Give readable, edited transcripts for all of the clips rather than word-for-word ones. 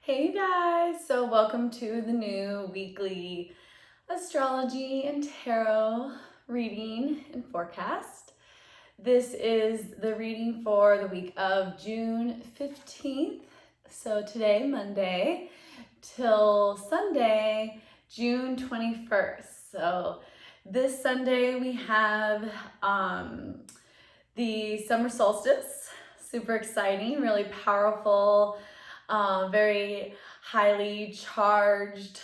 Hey guys, so welcome to the new weekly astrology and tarot reading and forecast. This is the reading for the week of June 15th, so today, Monday, till Sunday, June 21st. So this Sunday we have the Summer Solstice, super exciting, really powerful, very highly charged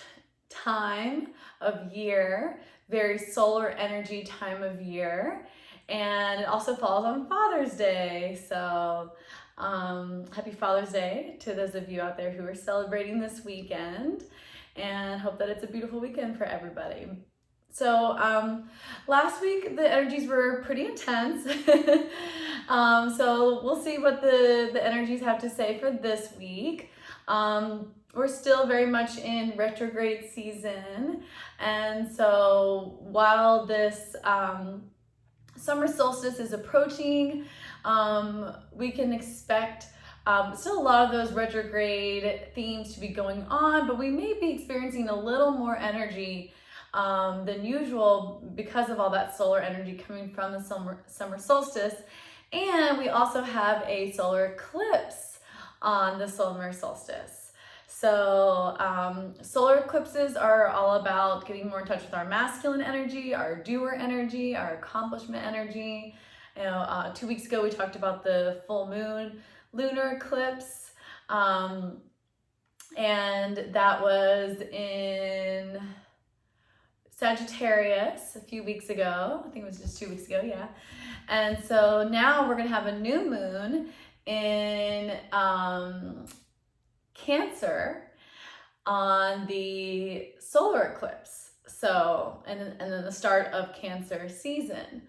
time of year, very solar energy time of year, and it also falls on Father's Day. So happy Father's Day to those of you out there who are celebrating this weekend, and hope that it's a beautiful weekend for everybody. So last week the energies were pretty intense. So we'll see what the energies have to say for this week. We're still very much in retrograde season, and so while this summer solstice is approaching, we can expect still a lot of those retrograde themes to be going on, but we may be experiencing a little more energy than usual because of all that solar energy coming from the summer solstice. And we also have a solar eclipse on the summer solstice. So solar eclipses are all about getting more in touch with our masculine energy, our doer energy, our accomplishment energy. 2 weeks ago we talked about the full moon lunar eclipse, and that was in Sagittarius a few weeks ago. I think it was just 2 weeks ago, yeah. And so now we're gonna have a new moon in Cancer on the solar eclipse. So, and then the start of Cancer season.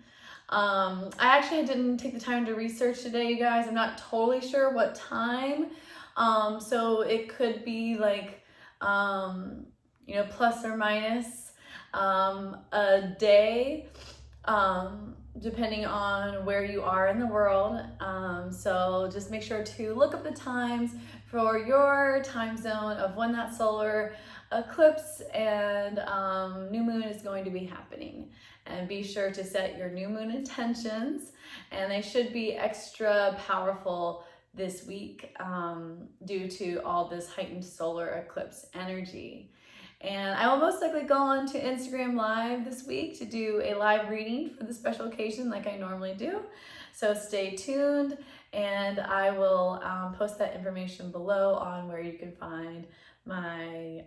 I actually didn't take the time to research today, you guys. I'm not totally sure what time. So it could be like, plus or minus a day, depending on where you are in the world. So just make sure to look up the times for your time zone of when that solar eclipse and new moon is going to be happening. And be sure to set your new moon intentions, and they should be extra powerful this week due to all this heightened solar eclipse energy. And I will most likely go on to Instagram Live this week to do a live reading for the special occasion like I normally do. So stay tuned, and I will post that information below on where you can find my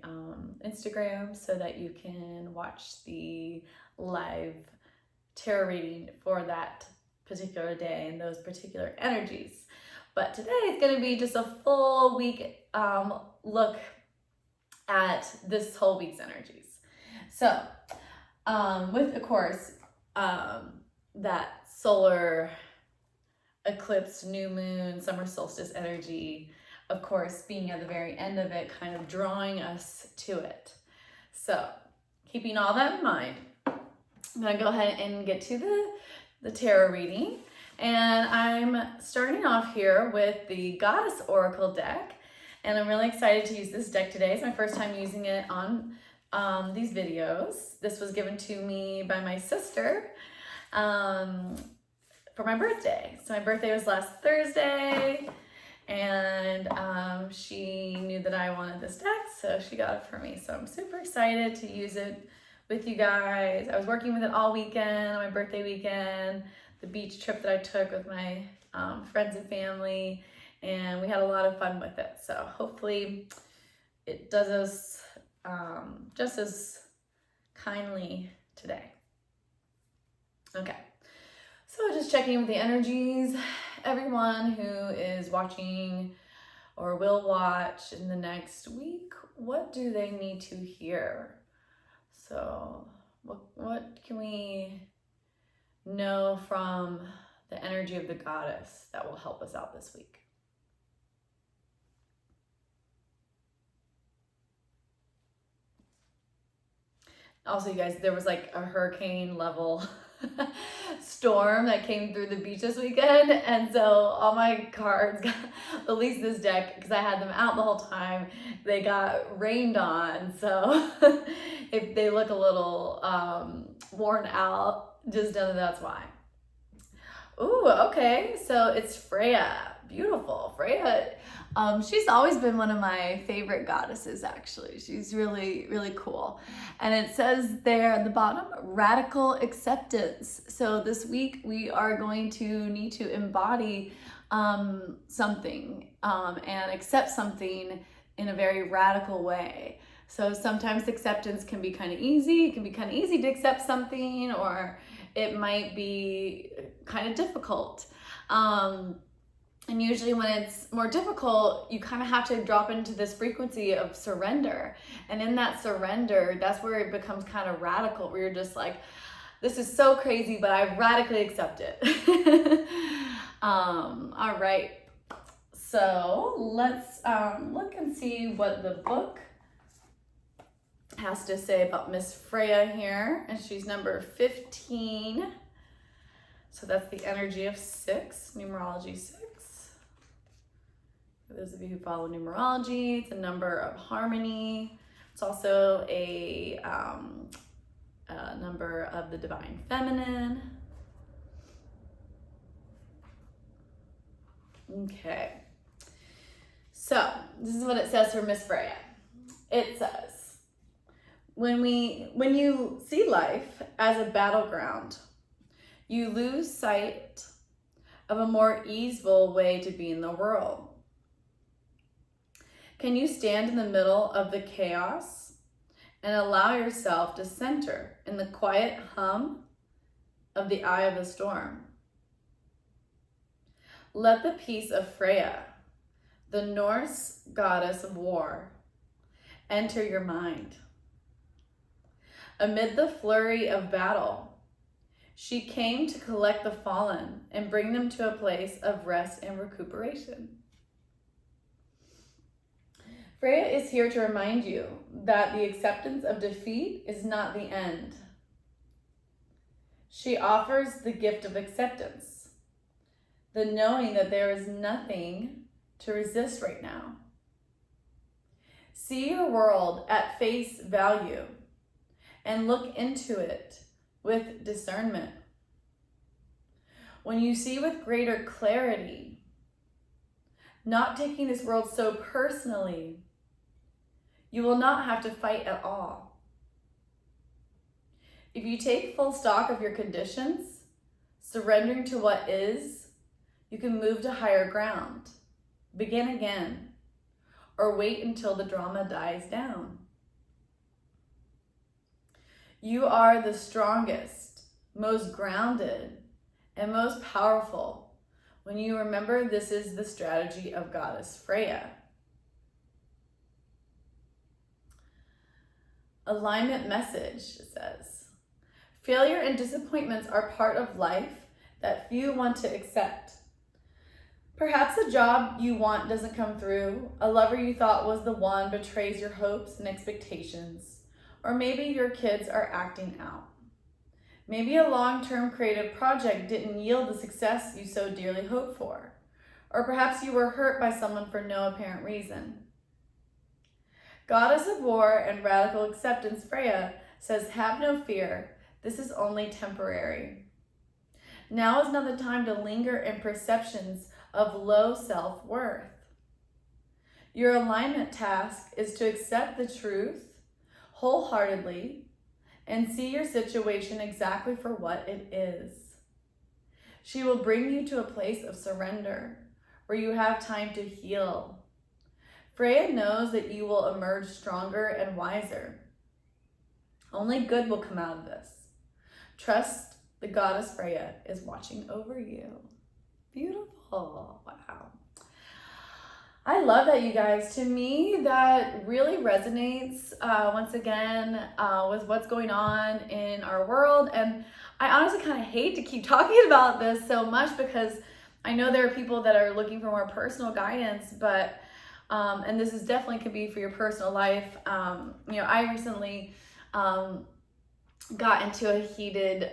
Instagram so that you can watch the live tarot reading for that particular day and those particular energies. But today it's going to be just a full week look at this whole week's energies. So with, of course, that solar eclipse, new moon, summer solstice energy, of course, being at the very end of it, kind of drawing us to it. So keeping all that in mind, I'm gonna go ahead and get to the tarot reading. And I'm starting off here with the Goddess Oracle deck. And I'm really excited to use this deck today. It's my first time using it on these videos. This was given to me by my sister for my birthday. So my birthday was last Thursday, and she knew that I wanted this deck, so she got it for me. So I'm super excited to use it with you guys. I was working with it all weekend, on my birthday weekend, the beach trip that I took with my friends and family, and we had a lot of fun with it. So hopefully it does us just as kindly today. Okay, so just checking with the energies. Everyone who is watching or will watch in the next week, what do they need to hear? So what can we know from the energy of the goddess that will help us out this week? Also, you guys, there was like a hurricane level storm that came through the beach this weekend, and so all my cards got, at least this deck, because I had them out the whole time, they got rained on. So if they look a little worn out, just know that that's why. Ooh, okay, so it's Freya. Beautiful. Freya, she's always been one of my favorite goddesses, actually. She's really, really cool. And it says there at the bottom, radical acceptance. So this week we are going to need to embody something and accept something in a very radical way. So sometimes acceptance can be kind of easy. It can be kind of easy to accept something, or it might be kind of difficult. And usually when it's more difficult, you kind of have to drop into this frequency of surrender. And in that surrender, that's where it becomes kind of radical, where you're just like, this is so crazy, but I radically accept it. All right. So let's look and see what the book has to say about Miss Freya here. And she's number 15. So that's the energy of 6, numerology 6. For those of you who follow numerology, it's a number of harmony. It's also a number of the divine feminine. Okay. So this is what it says for Miss Freya. It says, when you see life as a battleground, you lose sight of a more easeful way to be in the world. Can you stand in the middle of the chaos and allow yourself to center in the quiet hum of the eye of the storm? Let the peace of Freya, the Norse goddess of war, enter your mind. Amid the flurry of battle, she came to collect the fallen and bring them to a place of rest and recuperation. Freya is here to remind you that the acceptance of defeat is not the end. She offers the gift of acceptance, the knowing that there is nothing to resist right now. See your world at face value and look into it with discernment. When you see with greater clarity, not taking this world so personally, you will not have to fight at all. If you take full stock of your conditions, surrendering to what is, you can move to higher ground, begin again, or wait until the drama dies down. You are the strongest, most grounded, and most powerful when you remember this is the strategy of Goddess Freya. Alignment message, it says. Failure and disappointments are part of life that few want to accept. Perhaps a job you want doesn't come through, a lover you thought was the one betrays your hopes and expectations, or maybe your kids are acting out. Maybe a long-term creative project didn't yield the success you so dearly hoped for, or perhaps you were hurt by someone for no apparent reason. Goddess of War and Radical Acceptance Freya says, have no fear, this is only temporary. Now is not the time to linger in perceptions of low self-worth. Your alignment task is to accept the truth wholeheartedly and see your situation exactly for what it is. She will bring you to a place of surrender where you have time to heal. Freya knows that you will emerge stronger and wiser. Only good will come out of this. Trust the goddess Freya is watching over you. Beautiful. Wow. I love that, you guys. To me, that really resonates once again with what's going on in our world. And I honestly kind of hate to keep talking about this so much because I know there are people that are looking for more personal guidance, but and this is definitely could be for your personal life. I recently got into a heated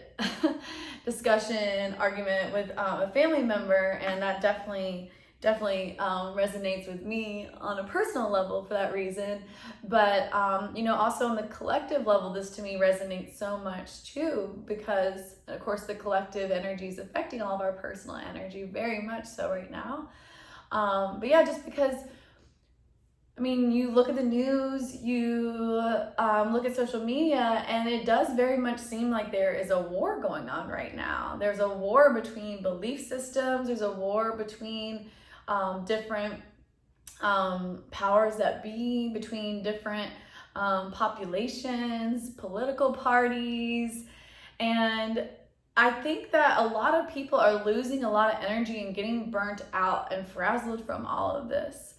discussion, argument with a family member, and that definitely resonates with me on a personal level for that reason. But also on the collective level, this to me resonates so much too, because of course the collective energy is affecting all of our personal energy very much so right now. But yeah, just because, I mean, you look at the news, you look at social media, and it does very much seem like there is a war going on right now. There's a war between belief systems. There's a war between different powers that be, between different populations, political parties. And I think that a lot of people are losing a lot of energy and getting burnt out and frazzled from all of this.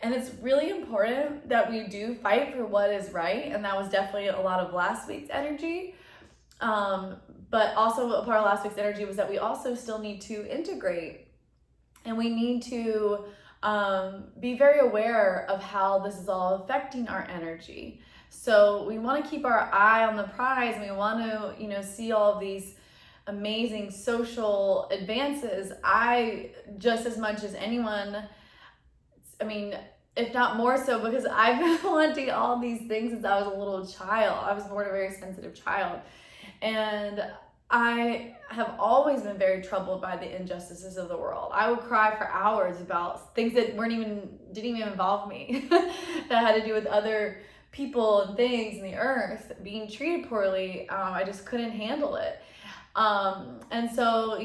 And it's really important that we do fight for what is right. And that was definitely a lot of last week's energy. But also a part of last week's energy was that we also still need to integrate, and we need to be very aware of how this is all affecting our energy. So we want to keep our eye on the prize, and we want to, see all of these amazing social advances. I, just as much as anyone, I mean, if not more so, because I've been wanting all these things since I was a little child. I was born a very sensitive child. And I have always been very troubled by the injustices of the world. I would cry for hours about things that didn't even involve me, that had to do with other people and things in the earth being treated poorly. I just couldn't handle it. And so,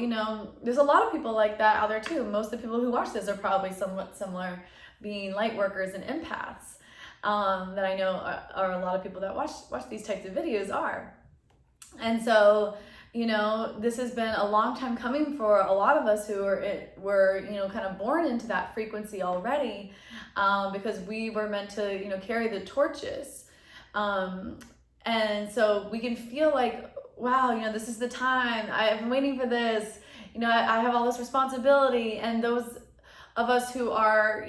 there's a lot of people like that out there too. Most of the people who watch this are probably somewhat similar, being light workers and empaths, that I know are a lot of people that watch these types of videos are. And so, this has been a long time coming for a lot of us who were kind of born into that frequency already, because we were meant to, carry the torches. And so we can feel like, wow, this is the time. I've been waiting for this. I have all this responsibility. And those of us who are,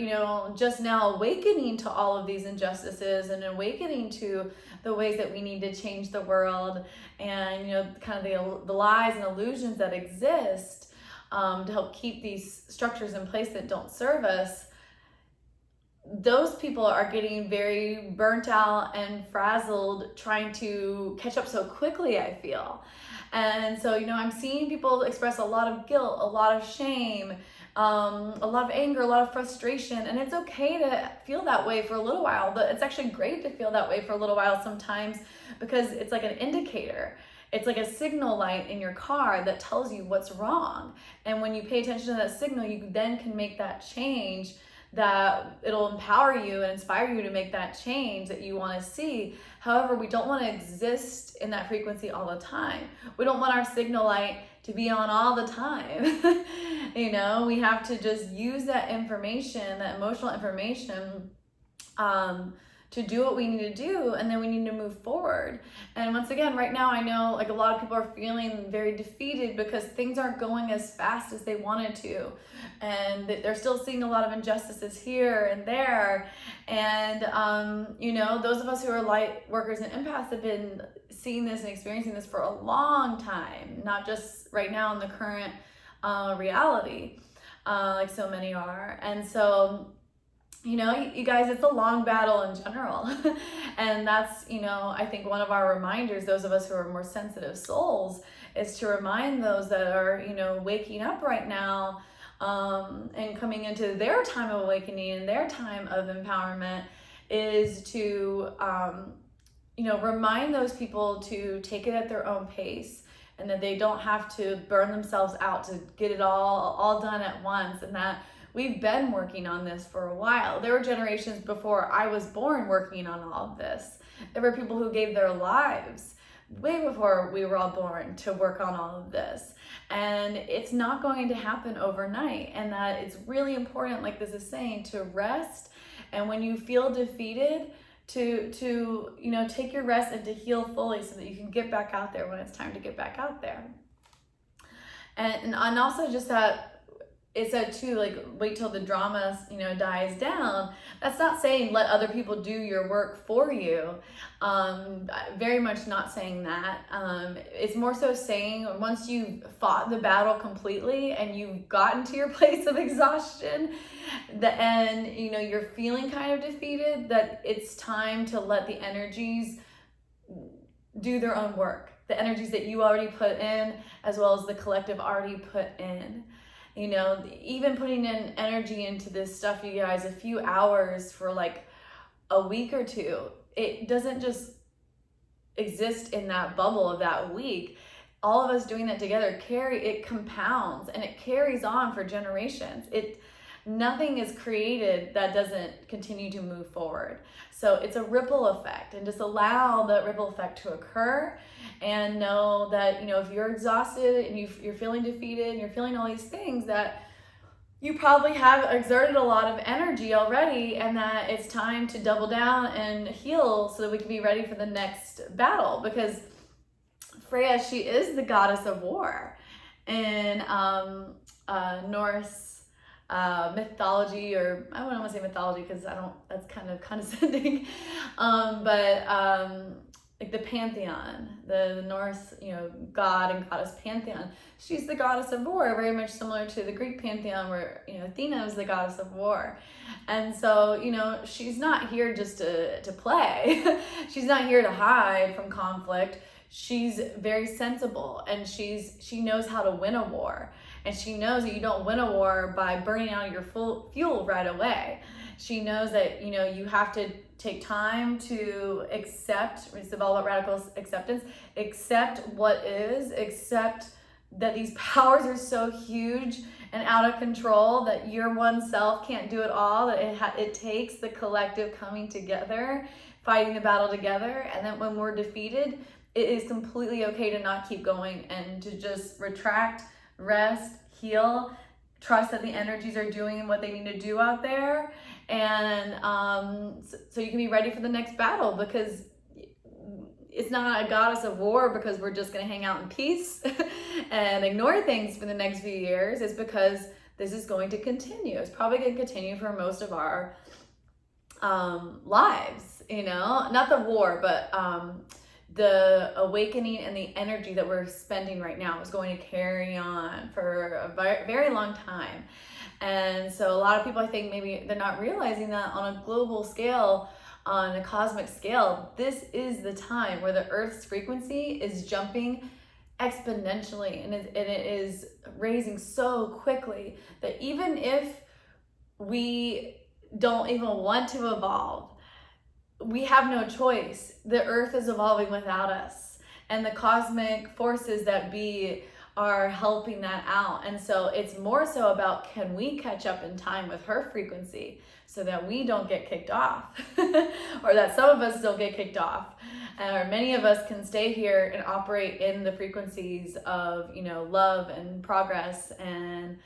just now awakening to all of these injustices and awakening to the ways that we need to change the world, and, kind of the lies and illusions that exist, to help keep these structures in place that don't serve us. Those people are getting very burnt out and frazzled trying to catch up so quickly, I feel. And so, I'm seeing people express a lot of guilt, a lot of shame, a lot of anger, a lot of frustration. And it's okay to feel that way for a little while, but it's actually great to feel that way for a little while sometimes, because it's like an indicator. It's like a signal light in your car that tells you what's wrong. And when you pay attention to that signal, you then can make that change, that it'll empower you and inspire you to make that change that you want to see. However, we don't want to exist in that frequency all the time. We don't want our signal light to be on all the time. We have to just use that information, that emotional information, to do what we need to do, and then we need to move forward. And once again, right now, I know like a lot of people are feeling very defeated because things aren't going as fast as they wanted to, and they're still seeing a lot of injustices here and there. And those of us who are light workers and empaths have been seeing this and experiencing this for a long time, not just right now in the current reality, like so many are. And so, you guys, it's a long battle in general. And that's, I think one of our reminders, those of us who are more sensitive souls, is to remind those that are, waking up right now, and coming into their time of awakening and their time of empowerment, is to, remind those people to take it at their own pace, and that they don't have to burn themselves out to get it all done at once, and that we've been working on this for a while. There were generations before I was born working on all of this. There were people who gave their lives way before we were all born to work on all of this. And it's not going to happen overnight. And that it's really important, like this is saying, to rest. And when you feel defeated, to take your rest and to heal fully so that you can get back out there when it's time to get back out there. And also just that it said too, like, wait till the drama, you know, dies down. That's not saying let other people do your work for you. Very much not saying that. It's more so saying once you've fought the battle completely and you've gotten to your place of exhaustion, and you know you're feeling kind of defeated, that it's time to let the energies do their own work. The energies that you already put in, as well as the collective already put in. You know, even putting in energy into this stuff, you guys, a few hours for like a week or two, it doesn't just exist in that bubble of that week. All of us doing that together, it compounds and it carries on for generations. Nothing is created that doesn't continue to move forward. So it's a ripple effect, and just allow the ripple effect to occur, and know that, you know, if you're exhausted and you're feeling defeated and you're feeling all these things, that you probably have exerted a lot of energy already, and that it's time to double down and heal so that we can be ready for the next battle. Because Freya, she is the goddess of war in Norse mythology, or I don't want to say mythology because that's kind of condescending, but like the pantheon, the Norse, you know, god and goddess pantheon. She's the goddess of war, very much similar to the Greek pantheon, where, you know, Athena is the goddess of war. And so, you know, she's not here just to play. She's not here to hide from conflict. She's very sensible, and she knows how to win a war. And she knows that you don't win a war by burning out your full fuel right away. She knows that, you know, you have to take time to accept. It's all about radical acceptance. Accept what is. Accept that these powers are so huge and out of control that your one self can't do it all. That it takes the collective coming together, fighting the battle together. And then when we're defeated, it is completely okay to not keep going and to just retract, rest, heal, trust that the energies are doing what they need to do out there, and so you can be ready for the next battle. Because it's not a goddess of war because we're just going to hang out in peace and ignore things for the next few years. It's because this is going to continue. It's probably going to continue for most of our lives, you know, not the war, but the awakening and the energy that we're spending right now is going to carry on for a very long time. And so a lot of people, I think, maybe they're not realizing that on a global scale, on a cosmic scale, this is the time where the Earth's frequency is jumping exponentially, and it is raising so quickly that even if we don't even want to evolve, we have no choice. The Earth is evolving without us, and the cosmic forces that be are helping that out. And so it's more so about, can we catch up in time with her frequency so that we don't get kicked off or that some of us don't get kicked off, or many of us can stay here and operate in the frequencies of, you know, love and progress and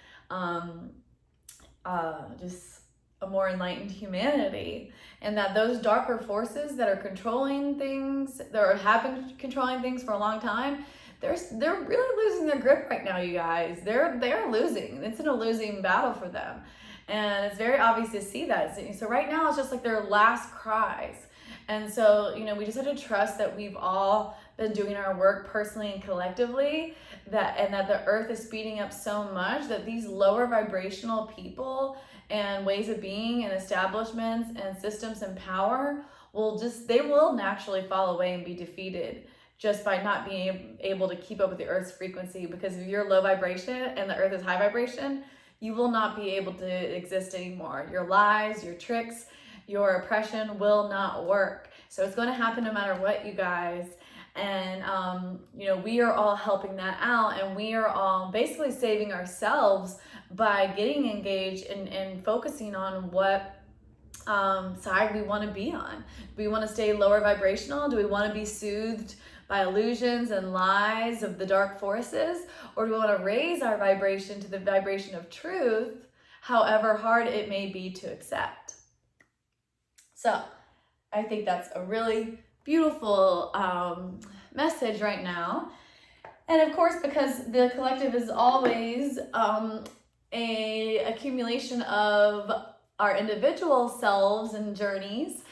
just a more enlightened humanity. And that those darker forces that are controlling things, that have been controlling things for a long time, they're really losing their grip right now, you guys. They're losing. It's in a losing battle for them, and it's very obvious to see that. So right now it's just like their last cries. And so, you know, we just have to trust that we've all been doing our work personally and collectively, that the Earth is speeding up so much that these lower vibrational people and ways of being and establishments and systems and power they will naturally fall away and be defeated, just by not being able to keep up with the Earth's frequency. Because if you're low vibration and the Earth is high vibration, you will not be able to exist anymore. Your lies, your tricks, your oppression will not work. So it's going to happen no matter what, you guys. And, you know, we are all helping that out, and we are all basically saving ourselves by getting engaged and focusing on what side we want to be on. Do we want to stay lower vibrational? Do we want to be soothed by illusions and lies of the dark forces? Or do we want to raise our vibration to the vibration of truth, however hard it may be to accept? So I think that's a really beautiful message right now. And of course, because the collective is always a accumulation of our individual selves and journeys.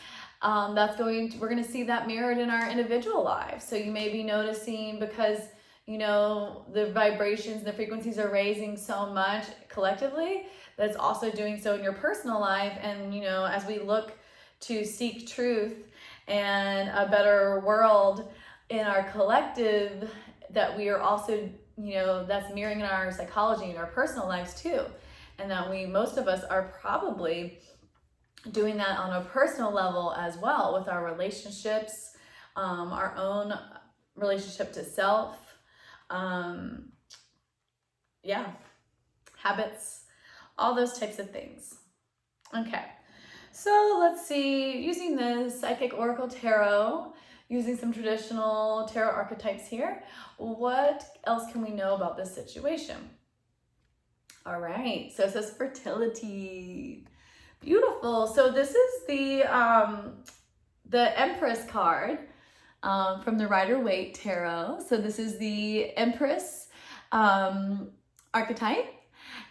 We're going to see that mirrored in our individual lives. So you may be noticing, because the vibrations, the frequencies are raising so much collectively, that it's also doing so in your personal life. And as we look to seek truth and a better world in our collective, that we are also that's mirroring in our psychology and our personal lives too. And that most of us are probably doing that on a personal level as well, with our relationships, our own relationship to self, habits, all those types of things. Okay, so let's see, using the Psychic Oracle Tarot, using some traditional tarot archetypes here, what else can we know about this situation? All right, so it says fertility. Beautiful. So this is the Empress card from the Rider-Waite Tarot. So this is the Empress archetype.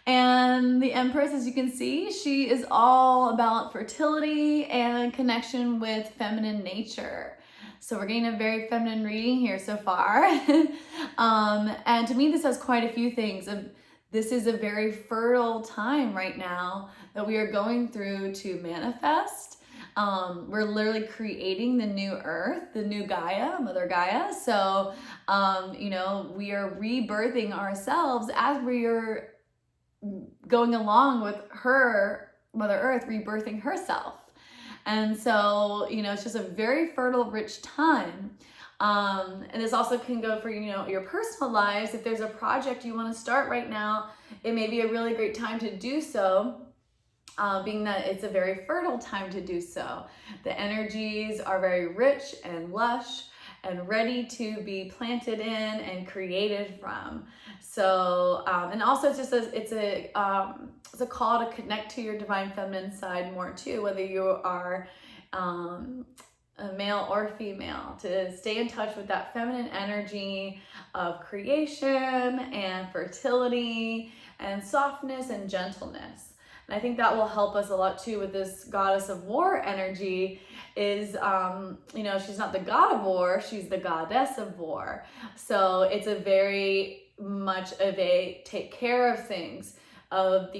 And the Empress, as you can see, she is all about fertility and connection with feminine nature. So we're getting a very feminine reading here so far. And to me, this has quite a few things. This is a very fertile time right now that we are going through to manifest. We're literally creating the new earth, the new Gaia, Mother Gaia. So, we are rebirthing ourselves as we are going along with her, Mother Earth, rebirthing herself. And so, it's just a very fertile, rich time. And this also can go for, your personal lives. If there's a project you want to start right now, it may be a really great time to do so, being that it's a very fertile time to do so. The energies are very rich and lush and ready to be planted in and created from. So, and also it's a call to connect to your divine feminine side more too, whether you are, a male or female, to stay in touch with that feminine energy of creation and fertility and softness and gentleness. And I think that will help us a lot too with this goddess of war energy. Is she's not the god of war, she's the goddess of war. So it's a very much of a take care of things, of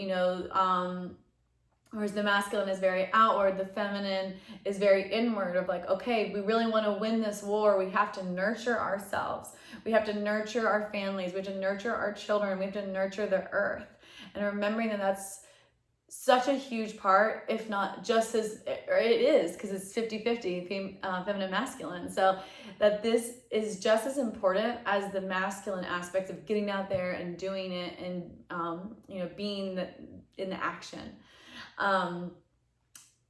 whereas the masculine is very outward, the feminine is very inward, of like, okay, we really want to win this war. We have to nurture ourselves. We have to nurture our families. We have to nurture our children. We have to nurture the earth. And remembering that that's such a huge part, if not just as, or it is, because it's 50-50, feminine, masculine. So that this is just as important as the masculine aspect of getting out there and doing it and, being in the action.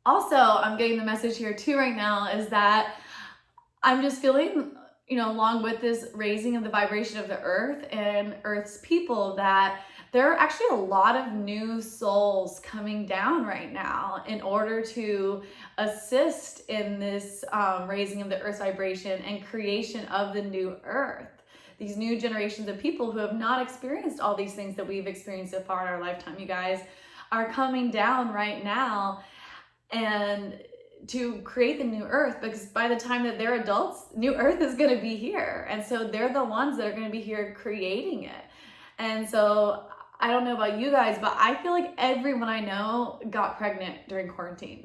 Also, I'm getting the message here too right now is that I'm just feeling, along with this raising of the vibration of the earth and earth's people, that there are actually a lot of new souls coming down right now in order to assist in this raising of the earth's vibration and creation of the new earth. These new generations of people who have not experienced all these things that we've experienced so far in our lifetime, you guys, are coming down right now and to create the new earth, because by the time that they're adults, new earth is going to be here. And so they're the ones that are going to be here creating it. And so I don't know about you guys, but I feel like everyone I know got pregnant during quarantine.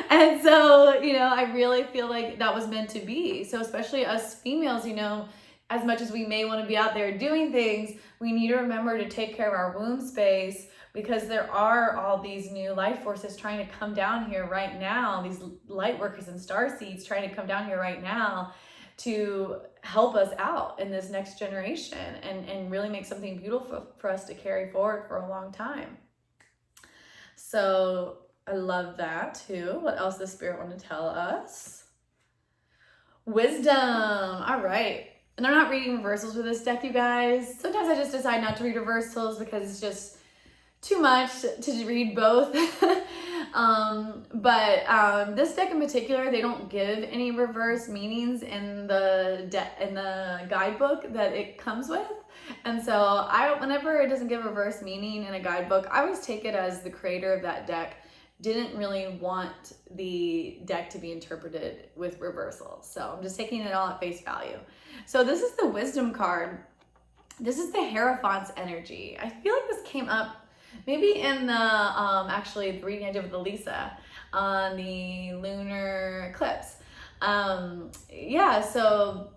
And so, I really feel like that was meant to be. So especially us females, as much as we may want to be out there doing things, we need to remember to take care of our womb space, because there are all these new life forces trying to come down here right now, these light workers and star seeds trying to come down here right now to help us out in this next generation and really make something beautiful for us to carry forward for a long time. So I love that too. What else does Spirit want to tell us? Wisdom. All right. And I'm not reading reversals with this deck, you guys. Sometimes I just decide not to read reversals because it's just too much to read both. But this deck in particular, they don't give any reverse meanings in the guidebook that it comes with. And so whenever it doesn't give reverse meaning in a guidebook, I always take it as the creator of that deck didn't really want the deck to be interpreted with reversals. So I'm just taking it all at face value. So this is the wisdom card. This is the Hierophant's energy. I feel like this came up maybe in the actually the reading I did with Elisa on the lunar eclipse. Yeah, so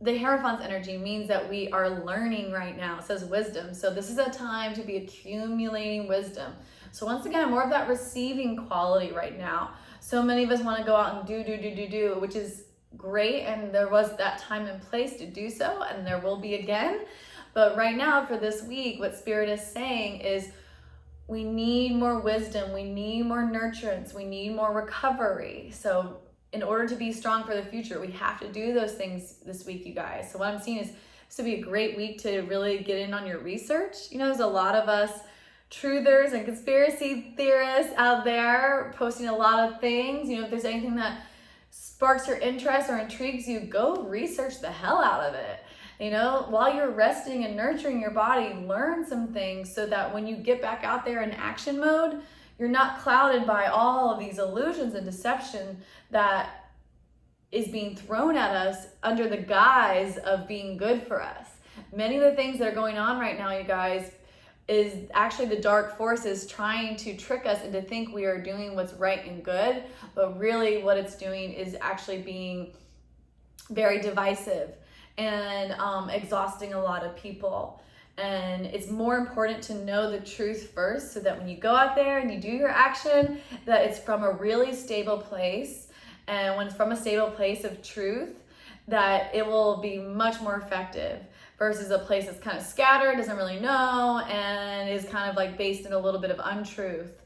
the Hierophant's energy means that we are learning right now. It says wisdom. So this is a time to be accumulating wisdom. So once again, more of that receiving quality right now. So many of us want to go out and do, which is great. And there was that time and place to do so, and there will be again. But right now for this week, what Spirit is saying is we need more wisdom. We need more nurturance. We need more recovery. So in order to be strong for the future, we have to do those things this week, you guys. So what I'm seeing is this would be a great week to really get in on your research. You know, there's a lot of us truthers and conspiracy theorists out there posting a lot of things. You know, if there's anything that sparks your interest or intrigues you, go research the hell out of it. You know, while you're resting and nurturing your body, learn some things so that when you get back out there in action mode, you're not clouded by all of these illusions and deception that is being thrown at us under the guise of being good for us. Many of the things that are going on right now, you guys, is actually the dark forces trying to trick us into think we are doing what's right and good, but really what it's doing is actually being very divisive and exhausting a lot of people. And it's more important to know the truth first so that when you go out there and you do your action, that it's from a really stable place. And when it's from a stable place of truth, that it will be much more effective versus a place that's kind of scattered, doesn't really know, and is kind of like based in a little bit of untruth.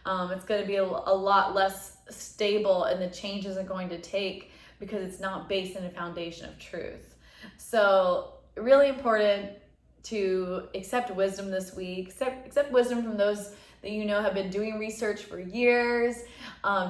It's going to be a lot less stable, and the change isn't going to take because it's not based in a foundation of truth. So really important to accept wisdom this week. Accept wisdom from those that you know have been doing research for years.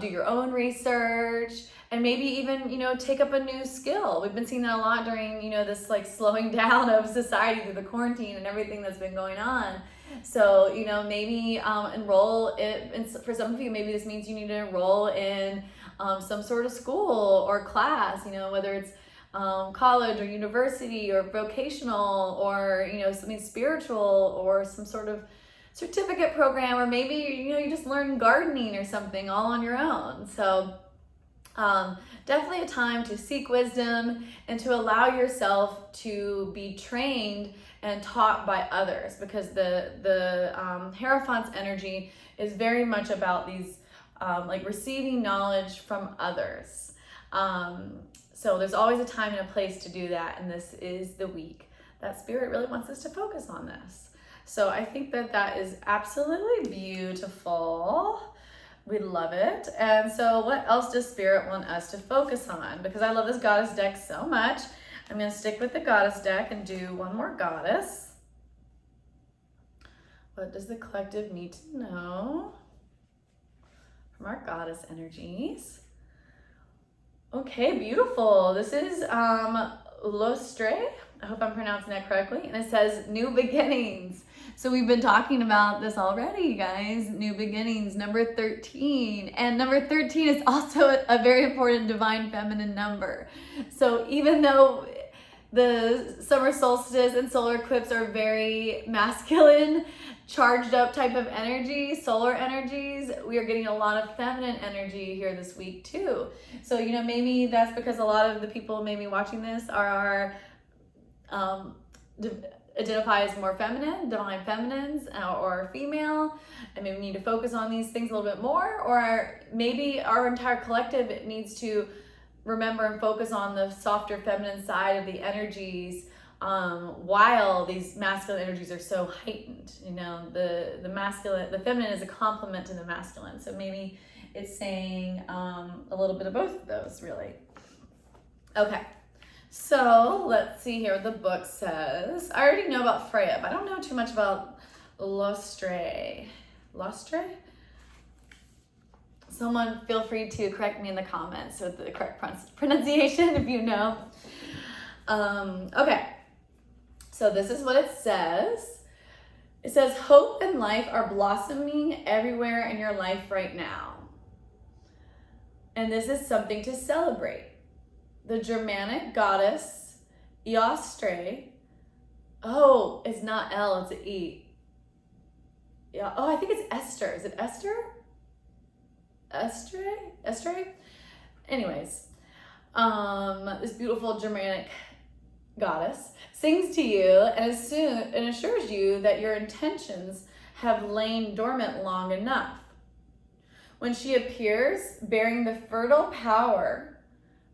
Do your own research, and maybe even, you know, take up a new skill. We've been seeing that a lot during, you know, this like slowing down of society through the quarantine and everything that's been going on. So, you know, maybe enroll in, and for some of you, maybe this means you need to enroll in some sort of school or class, you know, whether it's college or university or vocational or, you know, something spiritual or some sort of certificate program, or maybe, you know, you just learn gardening or something all on your own. So definitely a time to seek wisdom and to allow yourself to be trained and taught by others, because the Hierophant's energy is very much about these like receiving knowledge from others. So there's always a time and a place to do that, and this is the week that Spirit really wants us to focus on this. So I think that that is absolutely beautiful. We love it. And so what else does Spirit want us to focus on? Because I love this goddess deck so much, I'm going to stick with the goddess deck and do one more goddess. What does the collective need to know from our goddess energies? Okay, beautiful. This is Lostre. I hope I'm pronouncing that correctly. And it says new beginnings. So we've been talking about this already, you guys. New beginnings, number 13. And number 13 is also a very important divine feminine number. So even though the summer solstice and solar eclipse are very masculine, charged up type of energy, solar energies, we are getting a lot of feminine energy here this week too. So, you know, maybe that's because a lot of the people maybe watching this are identify as more feminine, divine feminines, or female, and maybe we need to focus on these things a little bit more, or maybe our entire collective needs to remember and focus on the softer feminine side of the energies, while these masculine energies are so heightened. You know, the masculine, the feminine is a complement to the masculine. So maybe it's saying a little bit of both of those, really. Okay, so let's see here what the book says. I already know about Freya, but I don't know too much about Lostre. Lostre? Someone feel free to correct me in the comments with the correct pronunciation if you know. Okay, so this is what it says. It says, hope and life are blossoming everywhere in your life right now. And this is something to celebrate. The Germanic goddess Eostre. Oh, it's not L, it's an E. Yeah. Oh, I think it's Esther. Is it Esther? Estre? Anyways, this beautiful Germanic goddess sings to you and assures you that your intentions have lain dormant long enough. When she appears, bearing the fertile power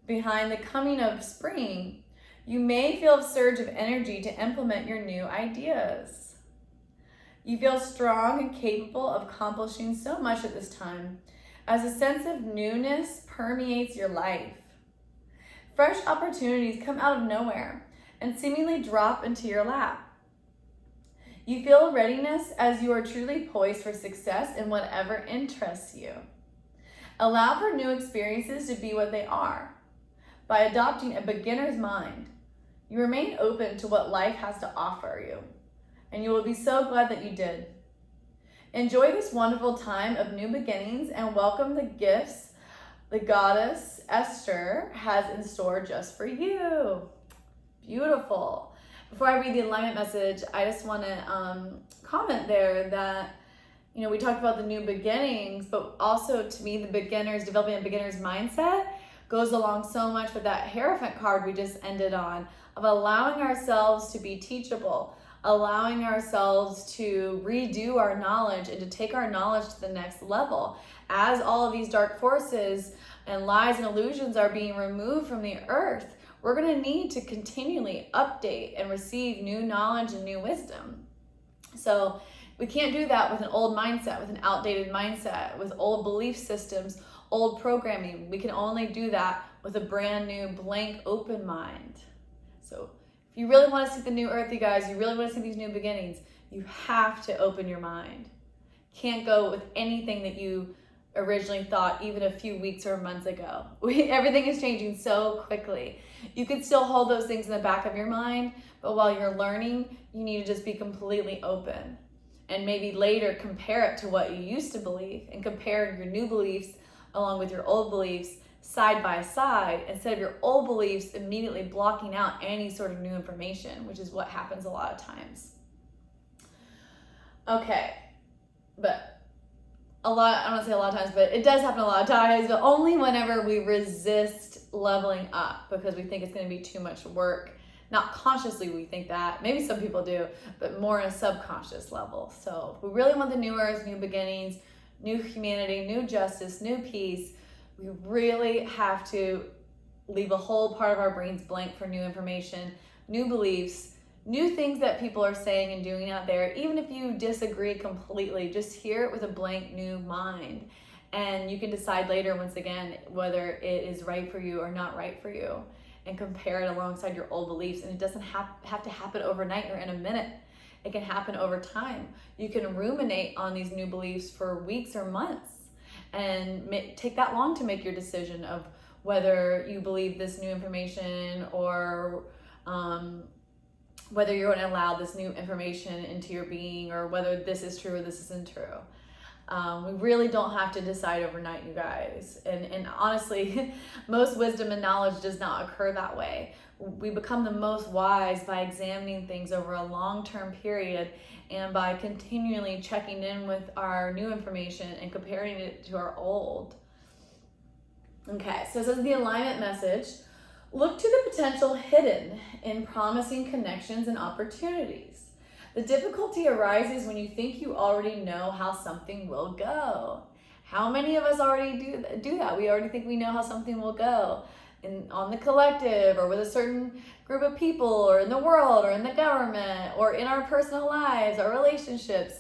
behind the coming of spring, you may feel a surge of energy to implement your new ideas. You feel strong and capable of accomplishing so much at this time, as a sense of newness permeates your life. Fresh opportunities come out of nowhere and seemingly drop into your lap. You feel readiness as you are truly poised for success in whatever interests you. Allow for new experiences to be what they are. By adopting a beginner's mind, you remain open to what life has to offer you, and you will be so glad that you did. Enjoy this wonderful time of new beginnings and welcome the gifts the goddess Esther has in store just for you. Beautiful. Before I read the alignment message, I just want to comment there that, you know, we talked about the new beginnings, but also to me, developing a beginner's mindset goes along so much with that Hierophant card we just ended on, of allowing ourselves to be teachable, allowing ourselves to redo our knowledge and to take our knowledge to the next level. As all of these dark forces and lies and illusions are being removed from the earth, we're going to need to continually update and receive new knowledge and new wisdom. So we can't do that with an old mindset, with an outdated mindset, with old belief systems, old programming. We can only do that with a brand new, blank, open mind. So if you really want to see the new earth, you guys, you really want to see these new beginnings, you have to open your mind. Can't go with anything that you originally thought even a few weeks or months ago. Everything is changing so quickly. You can still hold those things in the back of your mind, but while you're learning, you need to just be completely open. And maybe later compare it to what you used to believe and compare your new beliefs along with your old beliefs side by side, instead of your old beliefs immediately blocking out any sort of new information, which is what happens a lot of times. Okay, but I don't want to say a lot of times, but it does happen a lot of times, but only whenever we resist leveling up because we think it's going to be too much work. Not consciously we think that, maybe some people do, but more on a subconscious level. So we really want the new earth, new beginnings, new humanity, new justice, new peace. We really have to leave a whole part of our brains blank for new information, new beliefs, new things that people are saying and doing out there. Even if you disagree completely, just hear it with a blank new mind. And you can decide later, once again, whether it is right for you or not right for you, and compare it alongside your old beliefs. And it doesn't have to happen overnight or in a minute. It can happen over time. You can ruminate on these new beliefs for weeks or months and take that long to make your decision of whether you believe this new information or whether you're going to allow this new information into your being, or whether this is true or this isn't true. We really don't have to decide overnight, you guys. And honestly, most wisdom and knowledge does not occur that way. We become the most wise by examining things over a long-term period and by continually checking in with our new information and comparing it to our old. Okay, so this is the alignment message. Look to the potential hidden in promising connections and opportunities. The difficulty arises when you think you already know how something will go. How many of us already do that? We already think we know how something will go on the collective, or with a certain group of people, or in the world, or in the government, or in our personal lives, our relationships.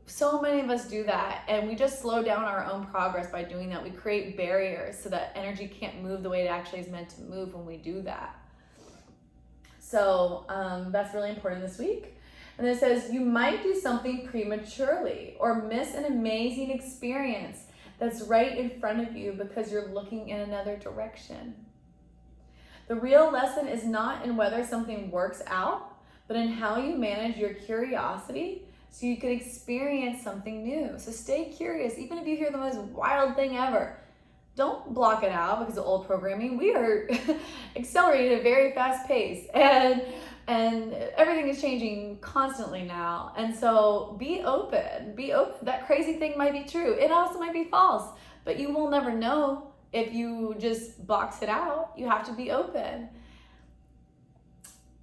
So many of us do that, and we just slow down our own progress by doing that. We create barriers so that energy can't move the way it actually is meant to move when we do that. So that's really important this week. And then it says, you might do something prematurely or miss an amazing experience that's right in front of you because you're looking in another direction. The real lesson is not in whether something works out, but in how you manage your curiosity so you can experience something new. So stay curious, even if you hear the most wild thing ever. Don't block it out because of old programming. We are accelerating at a very fast pace, and everything is changing constantly now. And so be open. That crazy thing might be true. It also might be false, but you will never know if you just box it out. You have to be open.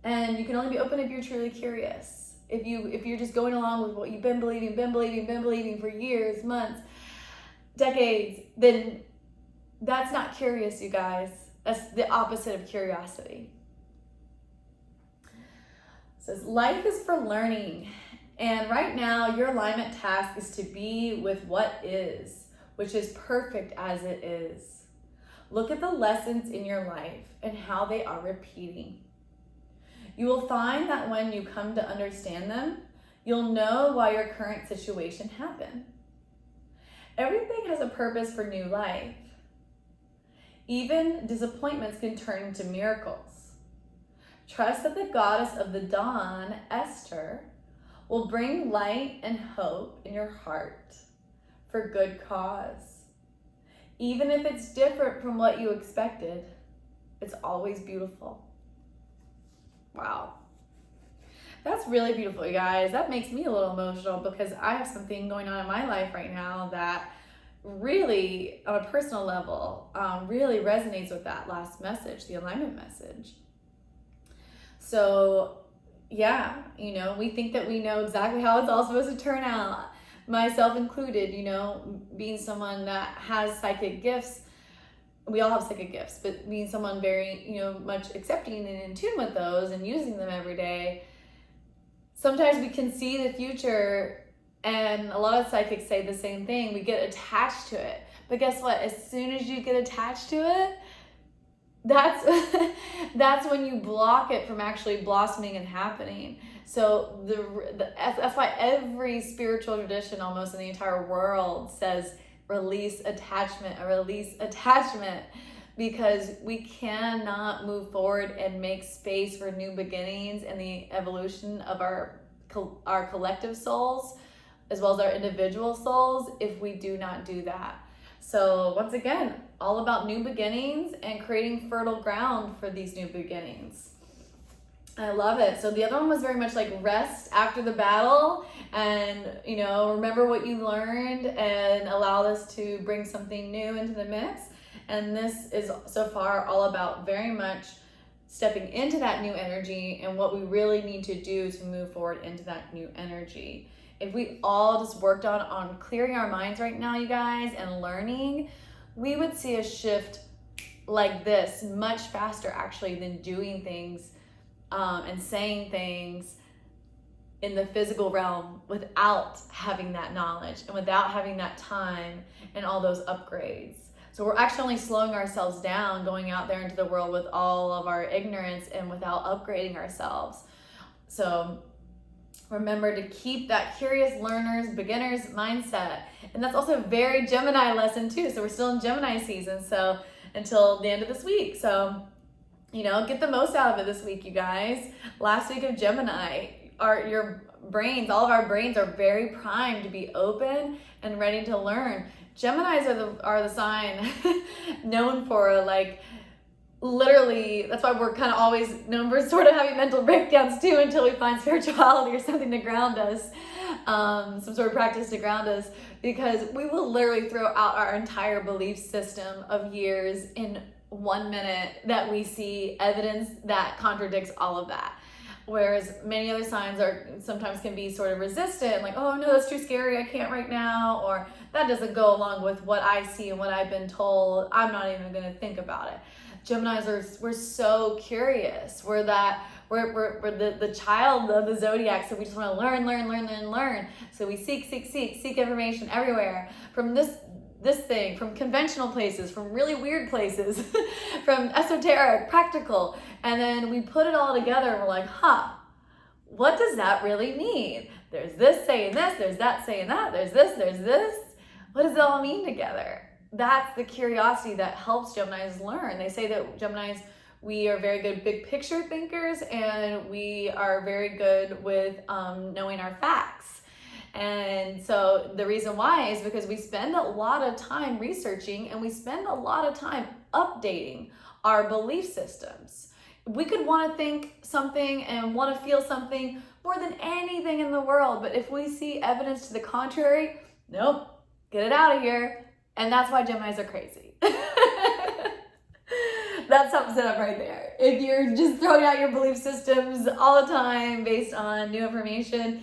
And you can only be open if you're truly curious. If you're just going along with what you've been believing for years, months, decades, then that's not curious, you guys. That's the opposite of curiosity. It says, life is for learning. And right now, your alignment task is to be with what is, which is perfect as it is. Look at the lessons in your life and how they are repeating. You will find that when you come to understand them, you'll know why your current situation happened. Everything has a purpose for new life. Even disappointments can turn into miracles. Trust that the goddess of the dawn, Esther, will bring light and hope in your heart for good cause. Even if it's different from what you expected, it's always beautiful. Wow. That's really beautiful, you guys. That makes me a little emotional because I have something going on in my life right now that really, on a personal level, really resonates with that last message, the alignment message. So, yeah, we think that we know exactly how it's all supposed to turn out, myself included, being someone that has psychic gifts. We all have psychic gifts, but being someone very, much accepting and in tune with those and using them every day, sometimes we can see the future. And a lot of psychics say the same thing. We get attached to it. But guess what? As soon as you get attached to it, that's when you block it from actually blossoming and happening. So that's why every spiritual tradition almost in the entire world says release attachment, because we cannot move forward and make space for new beginnings and the evolution of our collective souls, as well as our individual souls, if we do not do that. So once again, all about new beginnings and creating fertile ground for these new beginnings. I love it. So the other one was very much like rest after the battle and, remember what you learned and allow this to bring something new into the mix. And this is so far all about very much stepping into that new energy and what we really need to do to move forward into that new energy. If we all just worked on clearing our minds right now, you guys, and learning, we would see a shift like this much faster actually than doing things and saying things in the physical realm without having that knowledge and without having that time and all those upgrades. So we're actually only slowing ourselves down going out there into the world with all of our ignorance and without upgrading ourselves. So remember to keep that curious learners, beginners mindset. And that's also a very Gemini lesson too. So we're still in Gemini season. So until the end of this week. So, get the most out of it this week, you guys. Last week of Gemini, your brains, all of our brains are very primed to be open and ready to learn. Geminis are the sign known for literally, that's why we're kind of always known for sort of having mental breakdowns too until we find spirituality or something to ground us, some sort of practice to ground us, because we will literally throw out our entire belief system of years in 1 minute that we see evidence that contradicts all of that. Whereas many other signs sometimes can be sort of resistant, like, oh no, that's too scary, I can't right now, or that doesn't go along with what I see and what I've been told, I'm not even gonna think about it. Geminis we're so curious. We're the child of the zodiac, so we just want to learn. So we seek information everywhere from this thing, from conventional places, from really weird places, from esoteric, practical, and then we put it all together and we're like, what does that really mean? There's this saying this, there's that saying that, there's this. what does it all mean together? That's the curiosity that helps Geminis learn. They say that Geminis, we are very good big picture thinkers, and we are very good with knowing our facts. And so the reason why is because we spend a lot of time researching, and we spend a lot of time updating our belief systems. We could want to think something and want to feel something more than anything in the world, but if we see evidence to the contrary, nope, get it out of here. And that's why Geminis are crazy. That sums it up right there. If you're just throwing out your belief systems all the time based on new information,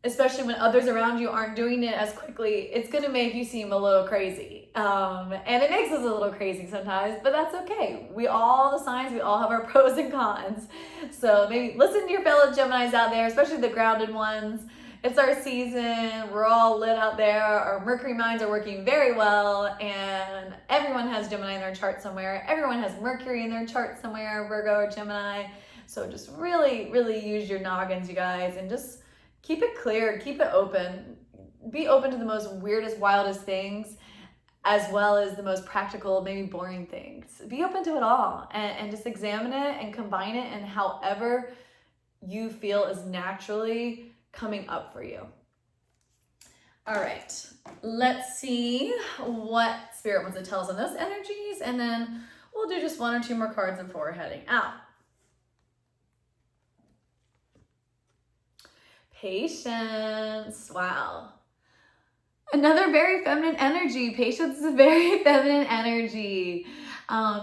especially when others around you aren't doing it as quickly, it's going to make you seem a little crazy. And it makes us a little crazy sometimes, but that's okay. We all have our pros and cons. So maybe listen to your fellow Geminis out there, especially the grounded ones. It's our season. We're all lit out there. Our Mercury minds are working very well, and everyone has Gemini in their chart somewhere. Everyone has Mercury in their chart somewhere, Virgo or Gemini. So just really, really use your noggins, you guys, and just keep it clear, keep it open. Be open to the most weirdest, wildest things, as well as the most practical, maybe boring things. Be open to it all, and just examine it and combine it in however you feel is naturally coming up for you. All right, let's see what Spirit wants to tell us on those energies, and then we'll do just one or two more cards before we're heading out. Patience. Wow. Another very feminine energy. Patience is a very feminine energy.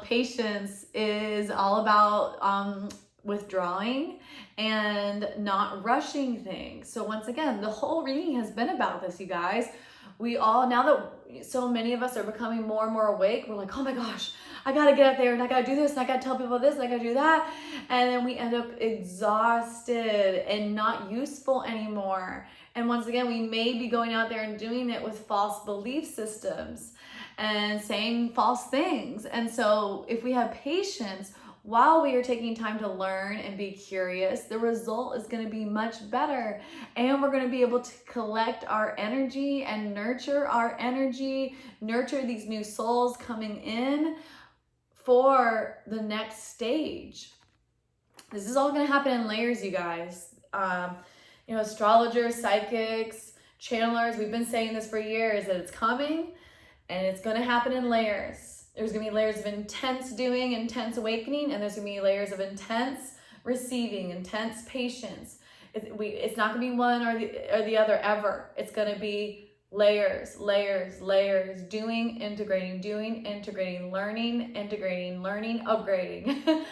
Patience is all about withdrawing and not rushing things. So once again, the whole reading has been about this, you guys. We all, now that so many of us are becoming more and more awake, we're like, oh my gosh, I gotta get out there and I gotta do this and I gotta tell people this and I gotta do that. And then we end up exhausted and not useful anymore. And once again, we may be going out there and doing it with false belief systems and saying false things. And so if we have patience while we are taking time to learn and be curious, the result is going to be much better. And we're going to be able to collect our energy and nurture our energy, nurture these new souls coming in for the next stage. This is all going to happen in layers, you guys. Astrologers, psychics, channelers, we've been saying this for years, that it's coming and it's going to happen in layers. There's going to be layers of intense doing, intense awakening, and there's going to be layers of intense receiving, intense patience. It's not going to be one or the other ever. It's going to be layers, layers, layers, doing, integrating, learning, upgrading.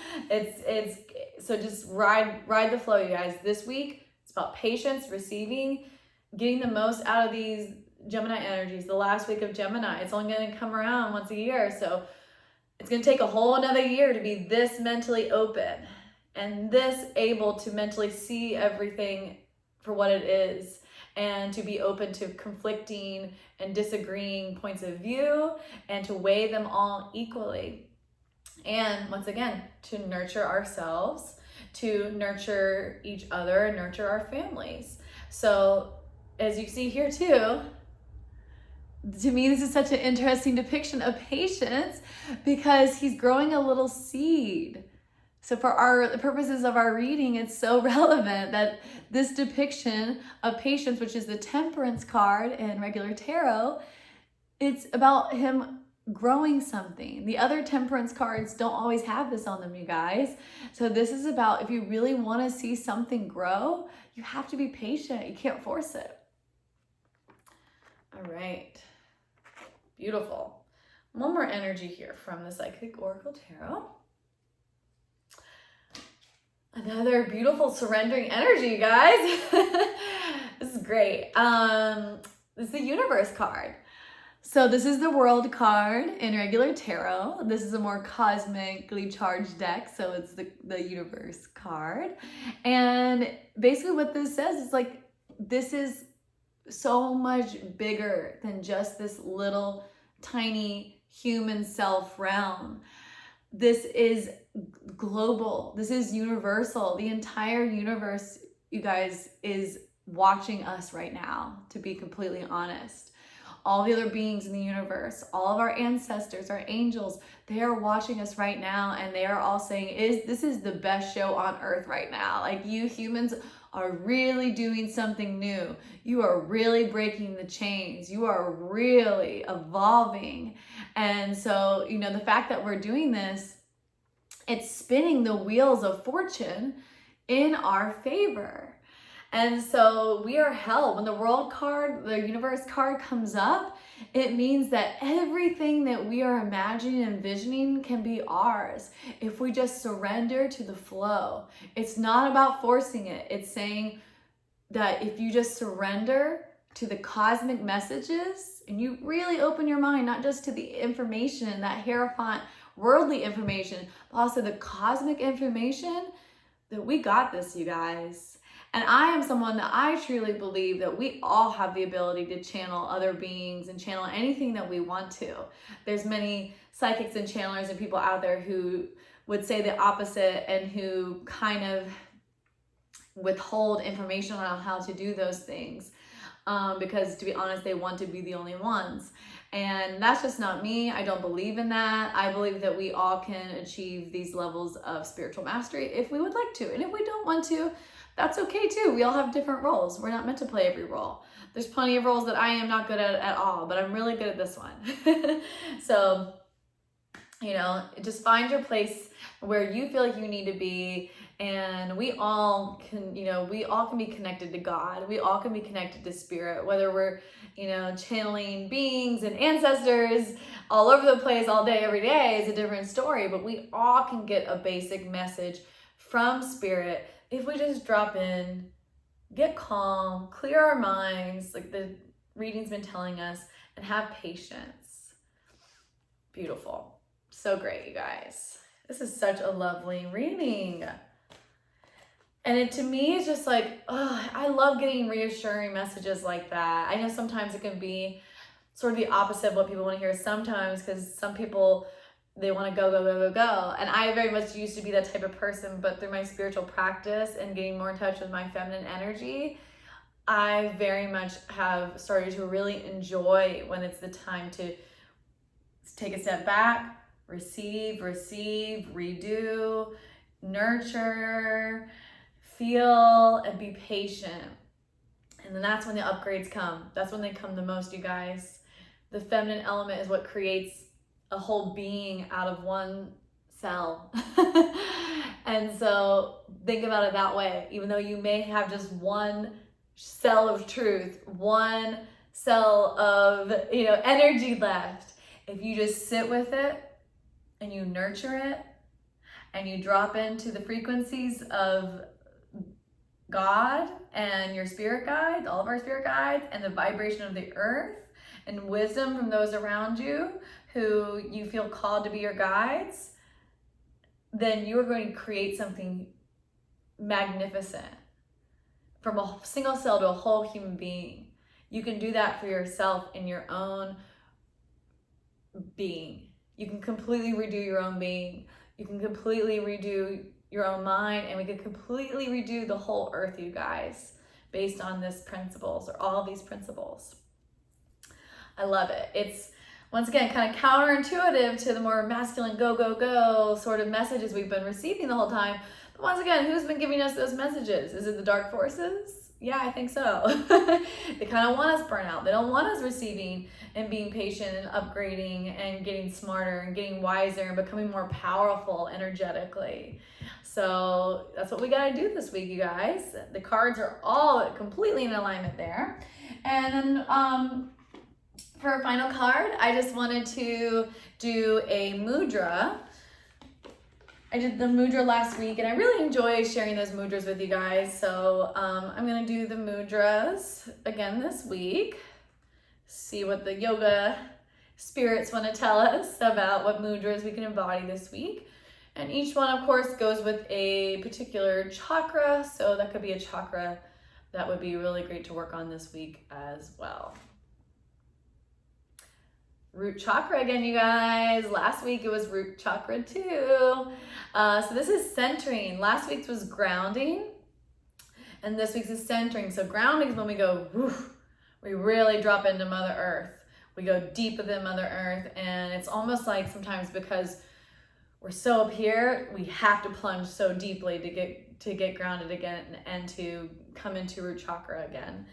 So just ride the flow, you guys. This week, it's about patience, receiving, getting the most out of these Gemini energies. The last week of Gemini, it's only going to come around once a year, so it's going to take a whole another year to be this mentally open and this able to mentally see everything for what it is, and to be open to conflicting and disagreeing points of view, and to weigh them all equally. And once again, to nurture ourselves, to nurture each other, and nurture our families. So as you see here too, to me, this is such an interesting depiction of patience, because he's growing a little seed. So for the purposes of our reading, it's so relevant that this depiction of patience, which is the Temperance card in regular tarot, it's about him growing something. The other Temperance cards don't always have this on them, you guys. So this is about, if you really want to see something grow, you have to be patient. You can't force it. All right. Beautiful. One more energy here from the Psychic Oracle Tarot. Another beautiful surrendering energy, you guys. This is great. This is the Universe card. So this is the World card in regular tarot. This is a more cosmically charged deck, so it's the Universe card. And basically what this says is like, this is so much bigger than just this little tiny human self realm. This is global. This is universal. The entire universe, you guys, is watching us right now, to be completely honest. all the other beings in the universe, all of our ancestors, our angels, they are watching us right now, and they are all saying, this is the best show on earth right now. Like, you humans are really doing something new. You are really breaking the chains. You are really evolving. And so, you know, the fact that we're doing this, it's spinning the wheels of fortune in our favor. And so we are held. When the world card, the universe card comes up, it means that everything that we are imagining and envisioning can be ours if we just surrender to the flow. It's not about forcing it. It's saying that if you just surrender to the cosmic messages and you really open your mind, not just to the information, that Hierophant worldly information, but also the cosmic information, that we got this, you guys. And I am someone that I truly believe that we all have the ability to channel other beings and channel anything that we want to. There's many psychics and channelers and people out there who would say the opposite and who kind of withhold information on how to do those things because, to be honest, they want to be the only ones. And that's just not me. I don't believe in that. I believe that we all can achieve these levels of spiritual mastery if we would like to. And if we don't want to, that's okay too. We all have different roles. We're not meant to play every role. There's plenty of roles that I am not good at all, but I'm really good at this one. So, you know, just find your place where you feel like you need to be. And we all can, you know, we all can be connected to God. We all can be connected to spirit, whether we're, you know, channeling beings and ancestors all over the place all day, every day is a different story. But we all can get a basic message from spirit if we just drop in, get calm, clear our minds, like the reading's been telling us, and have patience. Beautiful. So great, you guys. This is such a lovely reading. And it, to me, is just like, oh, I love getting reassuring messages like that. I know sometimes it can be sort of the opposite of what people want to hear sometimes, because some people, they want to go, go, go, go, go. And I very much used to be that type of person, but through my spiritual practice and getting more in touch with my feminine energy, I very much have started to really enjoy when it's the time to take a step back, receive, redo, nurture, feel, and be patient. And then that's when the upgrades come. That's when they come the most, you guys. The feminine element is what creates a whole being out of one cell. And so think about it that way. Even though you may have just one cell of truth, one cell of, you know, energy left, if you just sit with it and you nurture it and you drop into the frequencies of God and your spirit guides, all of our spirit guides, and the vibration of the earth and wisdom from those around you who you feel called to be your guides, then you are going to create something magnificent from a single cell to a whole human being. You can do that for yourself in your own being. You can completely redo your own being. You can completely redo your own mind, and we can completely redo the whole earth, you guys, based on these principles, or all these principles. I love it. It's, once again, kind of counterintuitive to the more masculine go, go, go sort of messages we've been receiving the whole time. But once again, who's been giving us those messages? Is it the dark forces? Yeah, I think so. They kind of want us burnt out. They don't want us receiving and being patient and upgrading and getting smarter and getting wiser and becoming more powerful energetically. So that's what we got to do this week, you guys. The cards are all completely in alignment there. And then for our final card, I just wanted to do a mudra. I did the mudra last week, and I really enjoy sharing those mudras with you guys. So I'm going to do the mudras again this week. See what the yoga spirits want to tell us about what mudras we can embody this week. And each one, of course, goes with a particular chakra. So that could be a chakra that would be really great to work on this week as well. Root chakra again, you guys. Last week it was root chakra too. So this is centering. Last week's was grounding, and this week's is centering. So grounding is when we go, woof, we really drop into Mother Earth. We go deep within Mother Earth, and it's almost like sometimes because we're so up here, we have to plunge so deeply to get grounded again and to come into root chakra again.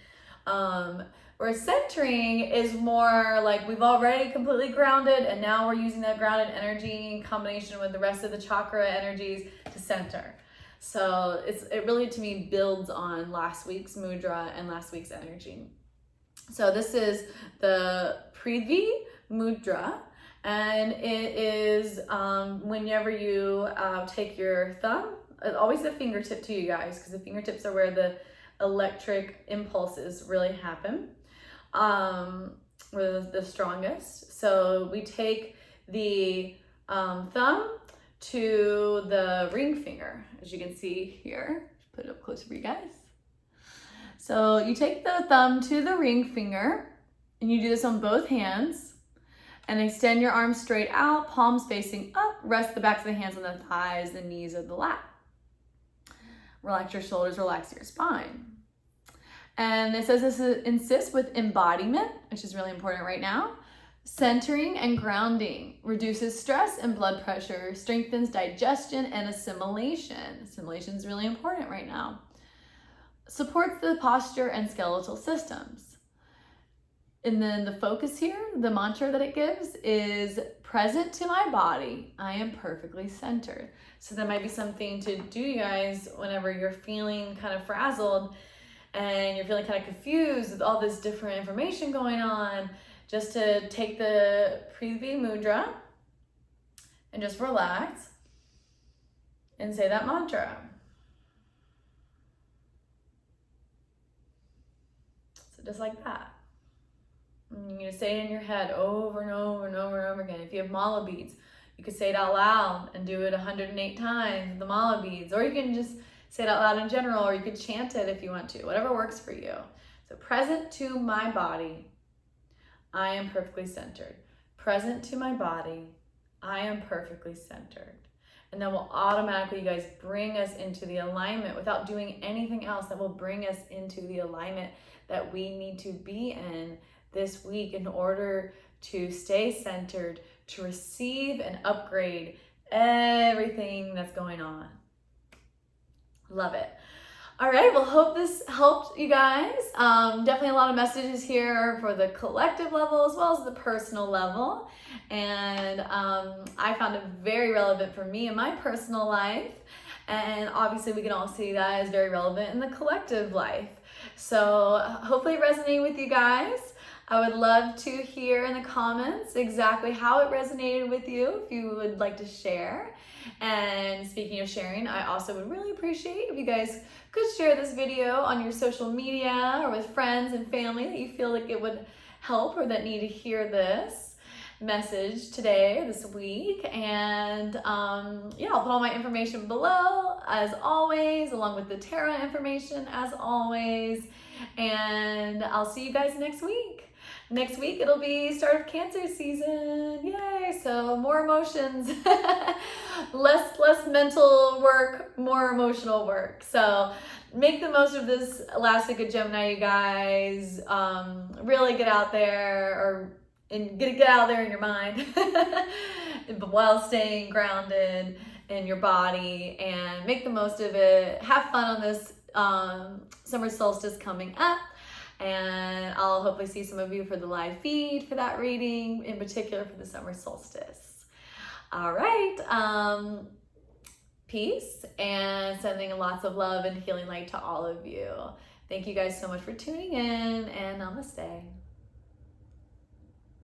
Where centering is more like we've already completely grounded, and now we're using that grounded energy in combination with the rest of the chakra energies to center. So it really, to me, builds on last week's mudra and last week's energy. So this is the Prithvi mudra, and it is whenever you take your thumb, always the fingertip to you guys, because the fingertips are where the electric impulses really happen. We're the strongest. So we take the thumb to the ring finger, as you can see here. Put it up closer for you guys. So you take the thumb to the ring finger, and you do this on both hands, and extend your arms straight out, palms facing up. Rest the backs of the hands on the thighs, the knees, or the lap. Relax your shoulders, relax your spine. And it says this insists with embodiment, which is really important right now. Centering and grounding reduces stress and blood pressure, strengthens digestion and assimilation. Assimilation is really important right now. Supports the posture and skeletal systems. And then the focus here, the mantra that it gives is present to my body, I am perfectly centered. So that might be something to do, you guys, whenever you're feeling kind of frazzled and you're feeling kind of confused with all this different information going on, just to take the Prithvi mudra and just relax and say that mantra. So just like that. And you're going to say it in your head over and over and over and over again. If you have mala beads, you could say it out loud and do it 108 times with the mala beads, or you can just say it out loud in general, or you could chant it if you want to, whatever works for you. So present to my body, I am perfectly centered. Present to my body, I am perfectly centered. And then we'll automatically, you guys, bring us into the alignment without doing anything else. That will bring us into the alignment that we need to be in this week in order to stay centered, to receive and upgrade everything that's going on. Love it. All right, well, hope this helped you guys. Definitely a lot of messages here for the collective level as well as the personal level. And I found it very relevant for me in my personal life. And obviously we can all see that as very relevant in the collective life. So hopefully it resonated with you guys. I would love to hear in the comments exactly how it resonated with you, if you would like to share. And speaking of sharing, I also would really appreciate if you guys could share this video on your social media or with friends and family that you feel like it would help or that need to hear this message today, this week. And yeah, I'll put all my information below as always, along with the tarot information as always. And I'll see you guys next week. Next week, it'll be start of Cancer season. Yay! So more emotions, less mental work, more emotional work. So make the most of this last week of Gemini, you guys. Really get out there get out there in your mind while staying grounded in your body, and make the most of it. Have fun on this summer solstice coming up. And I'll hopefully see some of you for the live feed for that reading, in particular for the summer solstice. All right. Peace, and sending lots of love and healing light to all of you. Thank you guys so much for tuning in, and namaste.